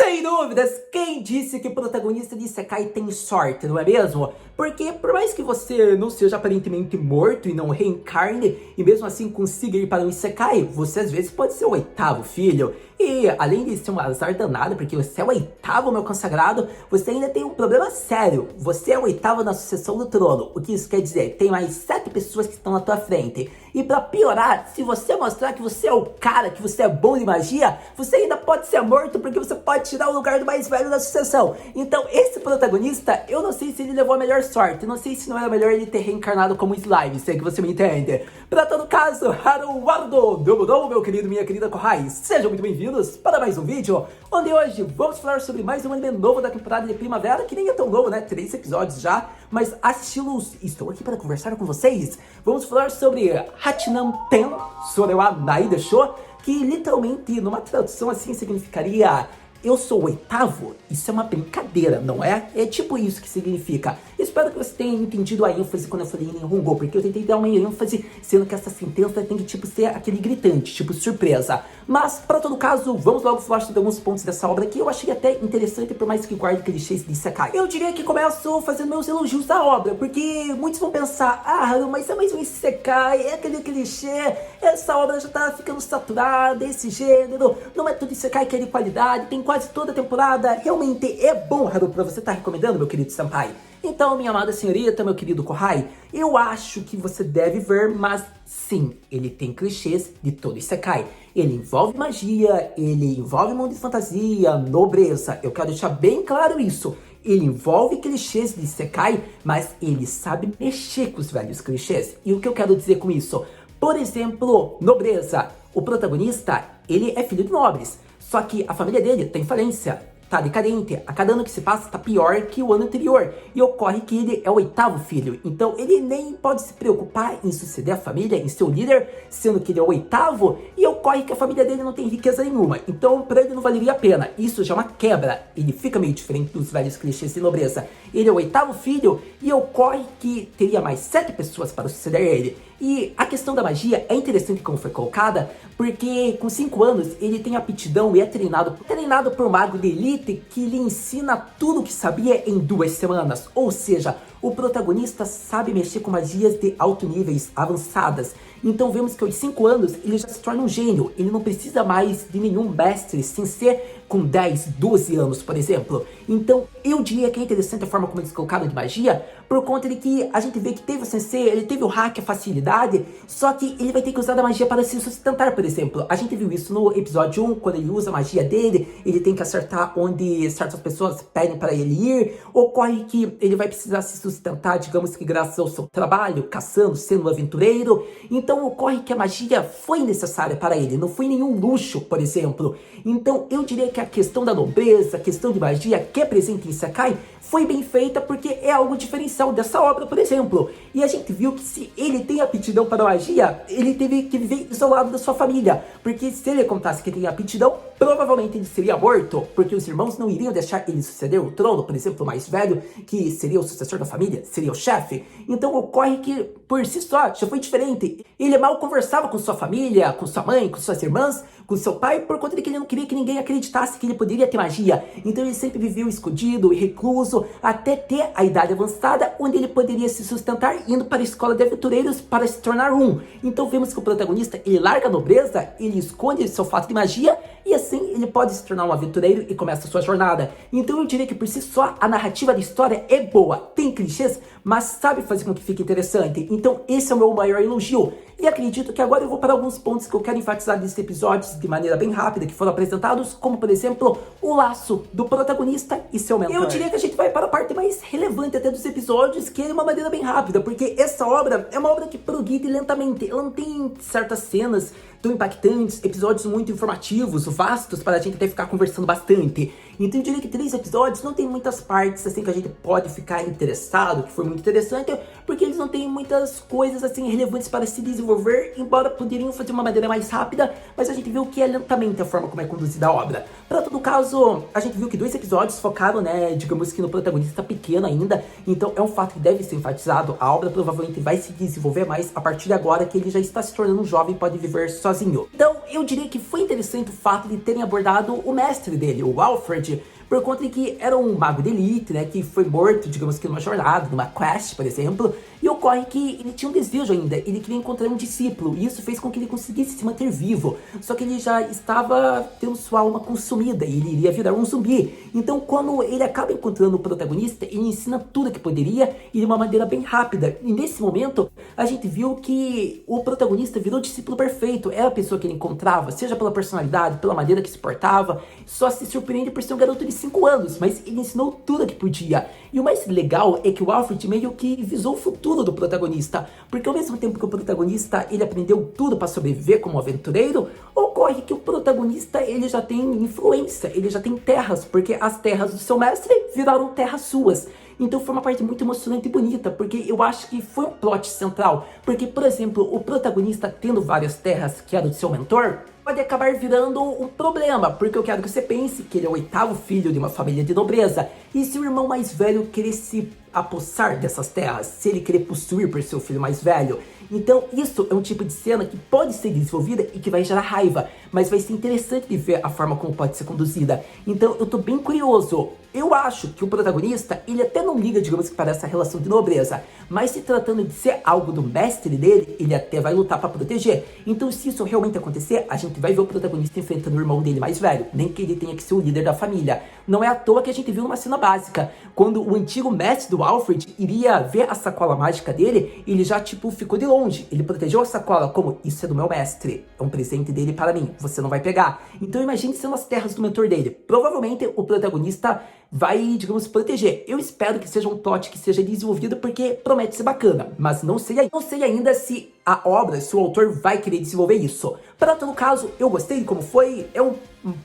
Sem dúvidas, quem disse que o protagonista de Isekai tem sorte, não é mesmo? Porque por mais que você não seja aparentemente morto e não reencarne, e mesmo assim consiga ir para um Isekai, você às vezes pode ser o oitavo filho. E além de ser um azar danado, porque você é o oitavo, meu consagrado, você ainda tem um problema sério. Você é o oitavo na sucessão do trono. O que isso quer dizer? Tem mais 7 pessoas que estão na tua frente. E pra piorar, se você mostrar que você é o cara, que você é bom de magia, você ainda pode ser morto porque você pode tirar o lugar do mais velho da sucessão. Então esse protagonista, eu não sei se ele levou a melhor sorte, não sei se não era melhor ele ter reencarnado como slime, se é que você me entende. Pra todo caso, Haruwardo, Domo, meu querido, minha querida Kohai, sejam muito bem-vindos para mais um vídeo, onde hoje vamos falar sobre mais um anime novo da temporada de primavera, que nem é tão novo, né, 3 episódios já, mas assisti-los, estou aqui para conversar com vocês. Vamos falar sobre Hachinan Ten Sorewa Nai Desho, que literalmente, numa tradução assim, significaria eu sou o oitavo? Isso é uma brincadeira, não é? É tipo isso que significa. Espero que você tenha entendido a ênfase quando eu falei em Nihongo, porque eu tentei dar uma ênfase, sendo que essa sentença tem que tipo ser aquele gritante, tipo surpresa. Mas, para todo caso, vamos logo falar sobre alguns pontos dessa obra que eu achei até interessante, por mais que guarde clichês de Isekai. Eu diria que começo fazendo meus elogios da obra, porque muitos vão pensar, mas é mais um Isekai, é aquele clichê, essa obra já tá ficando saturada, esse gênero, não é tudo Isekai que é de qualidade, tem quase toda a temporada, realmente é bom, Haru, pra você estar recomendando, meu querido senpai. Então, minha amada senhorita, meu querido Kohai, eu acho que você deve ver, mas sim, ele tem clichês de todo Isekai. Ele envolve magia, ele envolve mundo de fantasia, nobreza, eu quero deixar bem claro isso. Ele envolve clichês de Isekai, mas ele sabe mexer com os velhos clichês. E o que eu quero dizer com isso? Por exemplo, nobreza. O protagonista, ele é filho de nobres, só que a família dele tem falência, tá decadente, a cada ano que se passa tá pior que o ano anterior, e ocorre que ele é o oitavo filho, então ele nem pode se preocupar em suceder a família, em ser o líder, sendo que ele é o oitavo, e ocorre que a família dele não tem riqueza nenhuma, então pra ele não valeria a pena. Isso já é uma quebra, ele fica meio diferente dos velhos clichês de nobreza. Ele é o oitavo filho, e ocorre que teria mais 7 pessoas para suceder ele. E a questão da magia é interessante como foi colocada, porque com 5 anos ele tem aptidão e é treinado por um mago de elite que lhe ensina tudo o que sabia em 2 semanas. Ou seja, o protagonista sabe mexer com magias de alto níveis, avançadas. Então vemos que aos 5 anos ele já se torna um gênio, ele não precisa mais de nenhum mestre, sem ser com 10, 12 anos, por exemplo. Então eu diria que é interessante a forma como eles colocaram de magia, por conta de que a gente vê que teve o sensei, ele teve o hack, a facilidade, só que ele vai ter que usar da magia para se sustentar, por exemplo. A gente viu isso no episódio 1, quando ele usa a magia dele, ele tem que acertar onde certas pessoas pedem para ele ir. Ocorre que ele vai precisar se sustentar, digamos que graças ao seu trabalho, caçando, sendo um aventureiro. Então ocorre que a magia foi necessária para ele, não foi nenhum luxo, por exemplo. Então eu diria que a questão da nobreza, a questão de magia que é presente em Isekai, foi bem feita porque é algo diferencial dessa obra, por exemplo. E a gente viu que se ele tem aptidão para magia, ele teve que viver isolado da sua família. Porque se ele contasse que tem aptidão, provavelmente ele seria morto, porque os irmãos não iriam deixar ele suceder o trono, por exemplo, o mais velho, que seria o sucessor da família, seria o chefe. Então ocorre que, por si só, já foi diferente. Ele mal conversava com sua família, com sua mãe, com suas irmãs, com seu pai, por conta de que ele não queria que ninguém acreditasse que ele poderia ter magia. Então ele sempre viveu escondido e recluso, até ter a idade avançada, onde ele poderia se sustentar indo para a escola de aventureiros para se tornar um. Então vemos que o protagonista, ele larga a nobreza, ele esconde seu fato de magia, e assim ele pode se tornar um aventureiro e começa a sua jornada. Então eu diria que por si só a narrativa da história é boa, tem clichês, mas sabe fazer com que fique interessante. Então esse é o meu maior elogio. E acredito que agora eu vou para alguns pontos que eu quero enfatizar nesses episódios de maneira bem rápida, que foram apresentados, como por exemplo, o laço do protagonista e seu mentor. Eu diria que a gente vai para a parte mais relevante até dos episódios, que é de uma maneira bem rápida, porque essa obra é uma obra que progride lentamente, ela não tem certas cenas tão impactantes, episódios muito informativos, vastos, para a gente até ficar conversando bastante. Então eu diria que 3 episódios não tem muitas partes assim que a gente pode ficar interessado, que foi muito interessante, porque eles não têm muitas coisas assim relevantes para se desenvolver, embora poderiam fazer de uma maneira mais rápida, mas a gente viu que é lentamente a forma como é conduzida a obra. Para todo caso, a gente viu que 2 episódios focaram, né, digamos que no protagonista pequeno ainda, então é um fato que deve ser enfatizado. A obra provavelmente vai se desenvolver mais a partir de agora que ele já está se tornando um jovem e pode viver sozinho. Então eu diria que foi interessante o fato de terem abordado o mestre dele, o Alfred, por conta de que era um mago de elite, né, que foi morto, digamos que numa jornada, numa quest, por exemplo, e ocorre que ele tinha um desejo ainda, ele queria encontrar um discípulo, e isso fez com que ele conseguisse se manter vivo, só que ele já estava tendo sua alma consumida, e ele iria virar um zumbi. Então quando ele acaba encontrando o protagonista, ele ensina tudo que poderia, e de uma maneira bem rápida, e nesse momento, a gente viu que o protagonista virou o discípulo perfeito, era a pessoa que ele encontrava, seja pela personalidade, pela maneira que se portava, só se surpreende por ser um garoto de 5 anos, mas ele ensinou tudo que podia. E o mais legal é que o Alfred meio que visou o futuro do protagonista, porque ao mesmo tempo que o protagonista ele aprendeu tudo para sobreviver como aventureiro, ocorre que o protagonista ele já tem influência, ele já tem terras, porque as terras do seu mestre viraram terras suas. Então foi uma parte muito emocionante e bonita, porque eu acho que foi um plot central, porque, por exemplo, o protagonista tendo várias terras que era do seu mentor, pode acabar virando um problema, porque eu quero que você pense que ele é o 8º filho de uma família de nobreza, e se o irmão mais velho querer se apossar dessas terras, se ele querer possuir por seu filho mais velho, então isso é um tipo de cena que pode ser desenvolvida e que vai gerar raiva, mas vai ser interessante de ver a forma como pode ser conduzida. Então eu tô bem curioso. Eu acho que o protagonista, ele até não liga, digamos que para essa relação de nobreza, mas se tratando de ser algo do mestre dele, ele até vai lutar para proteger. Então se isso realmente acontecer, a gente vai ver o protagonista enfrentando o irmão dele mais velho, nem que ele tenha que ser o líder da família. Não é à toa que a gente viu numa cena básica, quando o antigo mestre do Alfred iria ver a sacola mágica dele, ele já tipo ficou de longe, ele protegeu a sacola como, isso é do meu mestre, é um presente dele para mim, você não vai pegar. Então imagine sendo as terras do mentor dele, provavelmente o protagonista vai, digamos, proteger. Eu espero que seja um plot que seja desenvolvido porque promete ser bacana, mas não sei ainda se a obra, se o autor vai querer desenvolver isso. Para todo caso, eu gostei de como foi, é um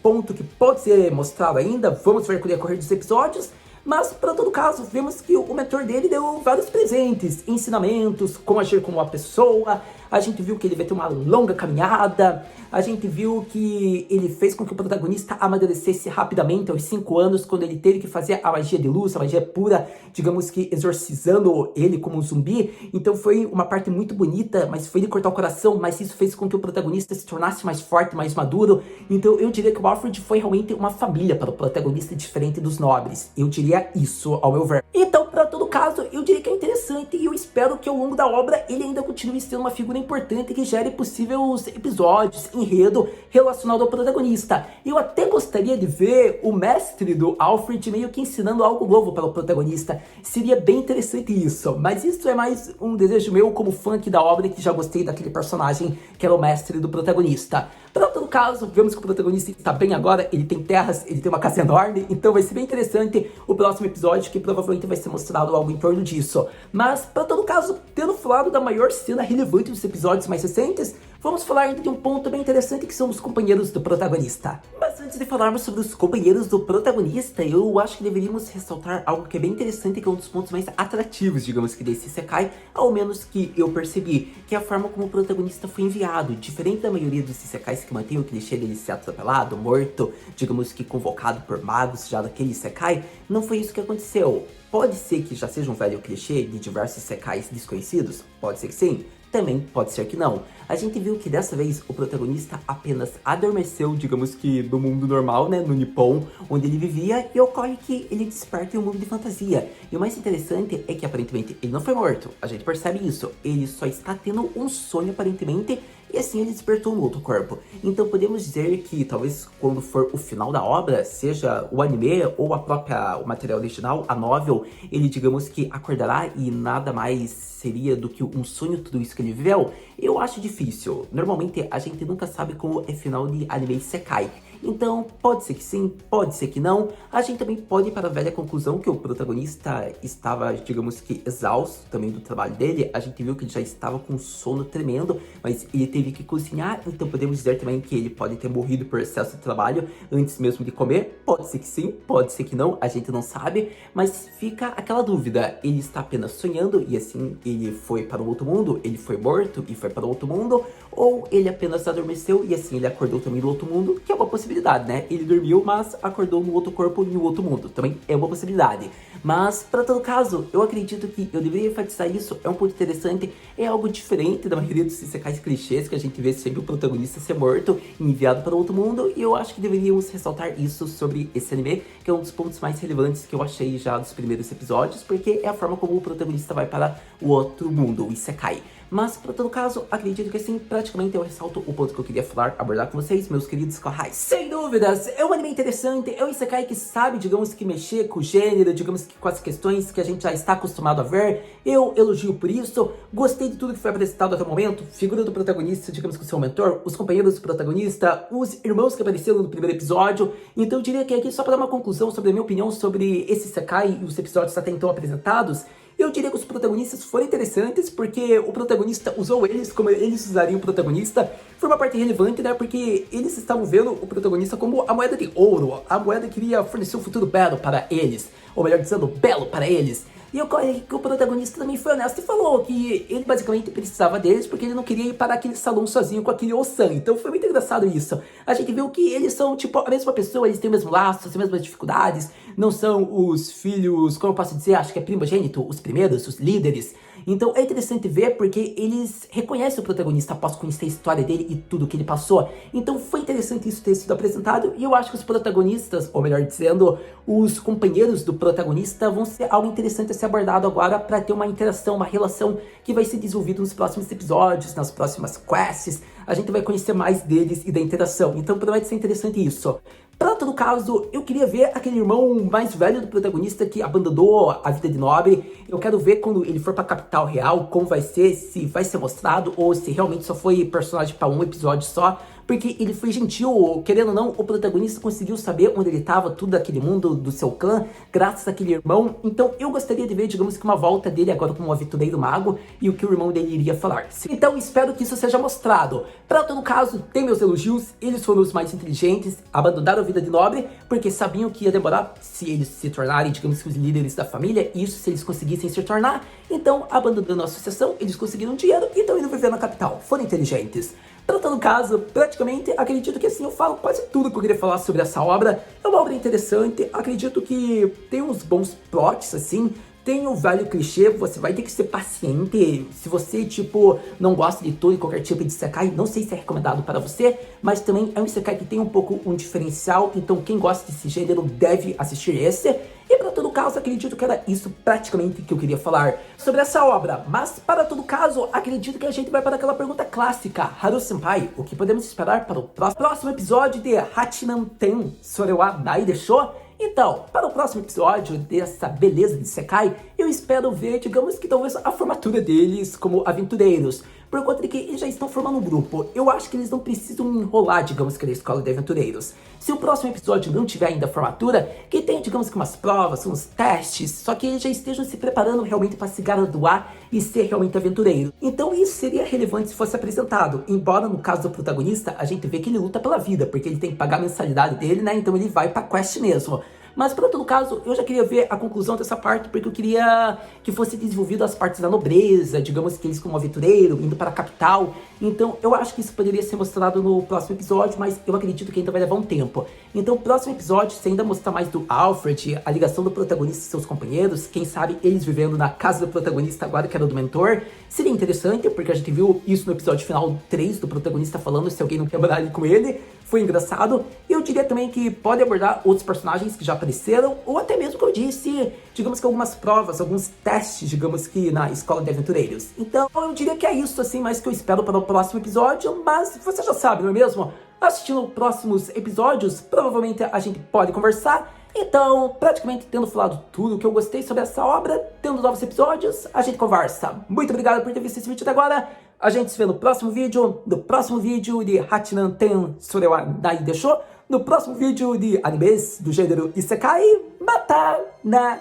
ponto que pode ser mostrado ainda, vamos ver com o decorrer dos episódios, mas para todo caso, vemos que o mentor dele deu vários presentes, ensinamentos, como agir como uma pessoa, a gente viu que ele vai ter uma longa caminhada, a gente viu que ele fez com que o protagonista amadurecesse rapidamente aos 5 anos, quando ele teve que fazer a magia de luz, a magia pura, digamos que exorcizando ele como um zumbi. Então foi uma parte muito bonita, mas foi de cortar o coração, mas isso fez com que o protagonista se tornasse mais forte, mais maduro. Então eu diria que o Alfred foi realmente uma família para o protagonista, diferente dos nobres. Eu diria isso, ao meu ver. Então, para todo caso, eu diria que é interessante e eu espero que ao longo da obra ele ainda continue sendo uma figura importante que gere possíveis episódios, enredo relacionado ao protagonista. Eu até gostaria de ver o mestre do Alfred meio que ensinando algo novo para o protagonista. Seria bem interessante isso, mas isso é mais um desejo meu como fã aqui da obra, que já gostei daquele personagem que era o mestre do protagonista. Para todo caso, vemos que o protagonista está bem agora, ele tem terras, ele tem uma casa enorme, então vai ser bem interessante o próximo episódio, que provavelmente vai ser mostrado algo em torno disso. Mas, para todo caso, tendo falado da maior cena relevante dos episódios mais recentes, vamos falar ainda de um ponto bem interessante, que são os companheiros do protagonista. Mas antes de falarmos sobre os companheiros do protagonista, eu acho que deveríamos ressaltar algo que é bem interessante, que é um dos pontos mais atrativos, digamos que desse Isekai, ao menos que eu percebi, que é a forma como o protagonista foi enviado. Diferente da maioria dos Isekais que mantém o clichê dele ser atropelado, morto, digamos que convocado por magos já daquele Isekai, não foi isso que aconteceu. Pode ser que já seja um velho clichê de diversos Isekais desconhecidos, pode ser que sim, também pode ser que não. A gente viu que dessa vez o protagonista apenas adormeceu, digamos que do mundo normal, né, no Nippon, onde ele vivia, e ocorre que ele desperta em um mundo de fantasia. E o mais interessante é que aparentemente ele não foi morto, a gente percebe isso, ele só está tendo um sonho aparentemente, e assim ele despertou no outro corpo. Então podemos dizer que talvez quando for o final da obra, seja o anime ou o material original, a novel, ele digamos que acordará e nada mais seria do que um sonho tudo isso que ele viveu. Eu acho difícil. Normalmente a gente nunca sabe como é final de anime Isekai. Então, pode ser que sim, pode ser que não. A gente também pode ir para a velha conclusão que o protagonista estava, digamos que, exausto também do trabalho dele. A gente viu que ele já estava com sono tremendo, mas ele teve que cozinhar, então podemos dizer também que ele pode ter morrido por excesso de trabalho antes mesmo de comer. Pode ser que sim, pode ser que não, a gente não sabe, mas fica aquela dúvida. Ele está apenas sonhando e assim ele foi para o outro mundo, ele foi morto e foi para o outro mundo, ou ele apenas adormeceu e assim ele acordou também do outro mundo, que é uma possibilidade, né? Ele dormiu, mas acordou no outro corpo e no outro mundo, também é uma possibilidade. Mas, para todo caso, eu acredito que eu deveria enfatizar isso, é um ponto interessante, é algo diferente da maioria dos isekais clichês que a gente vê sempre o protagonista ser morto e enviado para outro mundo, e eu acho que deveríamos ressaltar isso sobre esse anime, que é um dos pontos mais relevantes que eu achei já dos primeiros episódios, porque é a forma como o protagonista vai para o outro mundo, o isekai. Mas, para todo caso, acredito que assim, praticamente eu ressalto o ponto que eu queria falar, abordar com vocês, meus queridos kohais. Sem dúvidas, é um anime interessante, é um isekai que sabe, digamos que mexer com o gênero, digamos que com as questões que a gente já está acostumado a ver. Eu elogio por isso, gostei de tudo que foi apresentado até o momento, figura do protagonista, digamos que o seu mentor, os companheiros do protagonista, os irmãos que apareceram no primeiro episódio. Então eu diria que aqui, só para dar uma conclusão sobre a minha opinião sobre esse isekai e os episódios até então apresentados, eu diria que os protagonistas foram interessantes, porque o protagonista usou eles como eles usariam o protagonista. Foi uma parte relevante, né? Porque eles estavam vendo o protagonista como a moeda de ouro, a moeda que iria fornecer um futuro belo para eles, ou melhor dizendo, belo para eles. E ocorre que o protagonista também foi honesto e falou que ele basicamente precisava deles porque ele não queria ir para aquele salão sozinho com aquele Osan. Então foi muito engraçado isso. A gente viu que eles são tipo a mesma pessoa, eles têm o mesmo laço, as mesmas dificuldades. Não são os filhos, como eu posso dizer, acho que é primogênito, os primeiros, os líderes. Então é interessante ver porque eles reconhecem o protagonista após conhecer a história dele e tudo que ele passou. Então foi interessante isso ter sido apresentado e eu acho que os protagonistas, ou melhor dizendo, os companheiros do protagonista vão ser algo interessante a ser abordado agora para ter uma interação, uma relação que vai ser desenvolvida nos próximos episódios, nas próximas quests. A gente vai conhecer mais deles e da interação. Então promete ser interessante isso. Para todo caso, eu queria ver aquele irmão mais velho do protagonista que abandonou a vida de nobre. Eu quero ver quando ele for para a capital real, como vai ser, se vai ser mostrado ou se realmente só foi personagem para um episódio só. Porque ele foi gentil, querendo ou não, o protagonista conseguiu saber onde ele estava, tudo daquele mundo do seu clã, graças àquele irmão. Então eu gostaria de ver, digamos que uma volta dele agora como um aventureiro mago e o que o irmão dele iria falar. Então espero que isso seja mostrado. Para todo caso, tem meus elogios, eles foram os mais inteligentes, abandonaram a vida de nobre, porque sabiam que ia demorar se eles se tornarem, digamos que os líderes da família, isso se eles conseguissem se tornar. Então, abandonando a associação, eles conseguiram dinheiro e estão indo viver na capital. Foram inteligentes. Para todo caso, praticamente, acredito que assim eu falo quase tudo que eu queria falar sobre essa obra. É uma obra interessante, acredito que tem uns bons plots, assim. Tem o velho clichê, você vai ter que ser paciente. Se você, tipo, não gosta de todo e qualquer tipo de isekai, não sei se é recomendado para você, mas também é um isekai que tem um pouco um diferencial, então quem gosta desse gênero deve assistir esse. E para todo caso, acredito que era isso praticamente que eu queria falar sobre essa obra. Mas para todo caso, acredito que a gente vai para aquela pergunta clássica. Haru-senpai, o que podemos esperar para o próximo episódio de Hachinan Ten Sorewa Dai Desho? Então, para o próximo episódio dessa beleza de isekai, eu espero ver, digamos que talvez a formatura deles como aventureiros. Por conta de que eles já estão formando um grupo, eu acho que eles não precisam enrolar, digamos que na escola de aventureiros. Se o próximo episódio não tiver ainda formatura, que tenha, digamos que umas provas, uns testes, só que eles já estejam se preparando realmente para se graduar e ser realmente aventureiro. Então isso seria relevante se fosse apresentado, embora no caso do protagonista, a gente vê que ele luta pela vida, porque ele tem que pagar a mensalidade dele, né, então ele vai pra quest mesmo. Mas, por outro caso, eu já queria ver a conclusão dessa parte, porque eu queria que fosse desenvolvido as partes da nobreza, digamos que eles como aventureiro, indo para a capital. Então, eu acho que isso poderia ser mostrado no próximo episódio, mas eu acredito que ainda vai levar um tempo. Então, o próximo episódio, se ainda mostrar mais do Alfred, a ligação do protagonista e seus companheiros, quem sabe eles vivendo na casa do protagonista agora, que era do mentor, seria interessante, porque a gente viu isso no episódio final 3 do protagonista falando se alguém não quer morar ali com ele. Foi engraçado. E eu diria também que pode abordar outros personagens que já apareceram, ou até mesmo, como eu disse, digamos que algumas provas, alguns testes, digamos que na escola de aventureiros. Então, eu diria que é isso, assim, mais que eu espero para o próximo episódio, mas você já sabe, não é mesmo? Assistindo os próximos episódios, provavelmente a gente pode conversar. Então, praticamente tendo falado tudo que eu gostei sobre essa obra, tendo novos episódios, a gente conversa. Muito obrigado por ter visto esse vídeo até agora. A gente se vê no próximo vídeo de Hachinan Ten Sorewa Nai Desho, no próximo vídeo de animes do gênero Isekai, Mata na